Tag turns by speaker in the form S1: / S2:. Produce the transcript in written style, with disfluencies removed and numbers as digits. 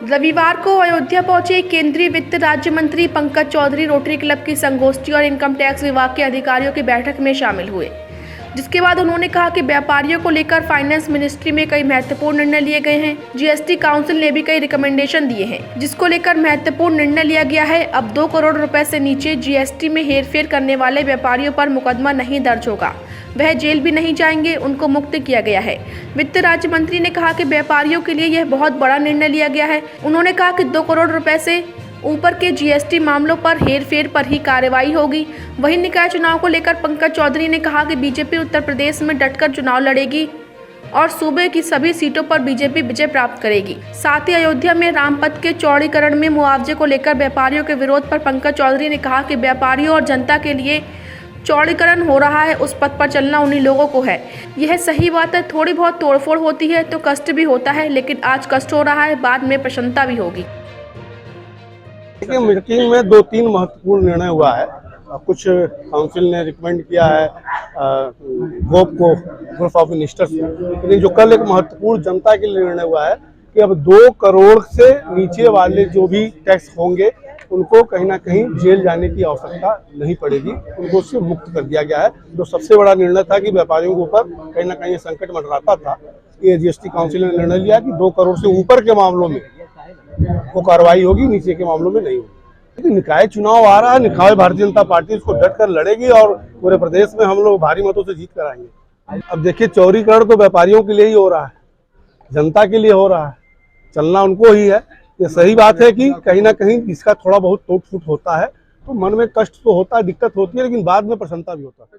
S1: रविवार को अयोध्या पहुंचे केंद्रीय वित्त राज्य मंत्री पंकज चौधरी रोटरी क्लब की संगोष्ठी और इनकम टैक्स विभाग के अधिकारियों की बैठक में शामिल हुए, जिसके बाद उन्होंने कहा कि व्यापारियों को लेकर फाइनेंस मिनिस्ट्री में कई महत्वपूर्ण निर्णय लिए गए हैं। जीएसटी काउंसिल ने भी कई रिकमेंडेशन दिए हैं, जिसको लेकर महत्वपूर्ण निर्णय लिया गया है। अब 2 करोड़ रुपए से नीचे जीएसटी में हेरफेर करने वाले व्यापारियों पर मुकदमा नहीं दर्ज होगा, वह जेल भी नहीं जाएंगे, उनको मुक्त किया गया है। वित्त राज्य मंत्री ने कहा कि व्यापारियों के लिए यह बहुत बड़ा निर्णय लिया गया है। उन्होंने कहा कि 2 करोड़ रुपए से ऊपर के जीएसटी मामलों पर हेरफेर पर ही कार्रवाई होगी। वहीं निकाय चुनाव को लेकर पंकज चौधरी ने कहा कि बीजेपी उत्तर प्रदेश में डटकर चुनाव लड़ेगी और सूबे की सभी सीटों पर बीजेपी विजय प्राप्त करेगी। साथ ही अयोध्या में रामपथ के चौड़ीकरण में मुआवजे को लेकर व्यापारियों के विरोध पर पंकज चौधरी ने कहा कि व्यापारियों और जनता के लिए चौड़ीकरण हो रहा है, उस पथ पर चलना उन्हीं लोगों को है। यह सही बात है, थोड़ी बहुत तोड़फोड़ होती है तो कष्ट भी होता है, लेकिन आज कष्ट हो रहा है, बाद में प्रसन्नता भी होगी।
S2: मीटिंग में 2-3 महत्वपूर्ण निर्णय हुआ है। कुछ काउंसिल ने रिकमेंड किया है गोप को, ग्रुप ऑफ मिनिस्टर्स, लेकिन जो कल एक महत्वपूर्ण जनता के लिए निर्णय हुआ है कि अब 2 करोड़ से नीचे वाले जो भी टैक्स होंगे उनको कहीं ना कहीं जेल जाने की आवश्यकता नहीं पड़ेगी, उनको उससे मुक्त कर दिया गया है। जो सबसे बड़ा निर्णय था कि व्यापारियों के ऊपर कहीं ना कहीं संकट मंडराता था, ये जीएसटी काउंसिल ने निर्णय लिया कि 2 करोड़ से ऊपर के मामलों में वो कार्रवाई होगी, नीचे के मामलों में नहीं होगी। लेकिन निकाय चुनाव आ रहा है, निकाय भारतीय जनता पार्टी उसको डट कर लड़ेगी और पूरे प्रदेश में हम लोग भारी मतों से जीत कर आएंगे। अब देखिए, चौड़ीकरण तो व्यापारियों के लिए ही हो रहा है, जनता के लिए हो रहा है, चलना उनको ही है। ये सही बात है कि कहीं ना कहीं इसका थोड़ा बहुत टूट फूट होता है तो मन में कष्ट तो होता है, दिक्कत होती है, लेकिन बाद में प्रसन्नता भी होता है।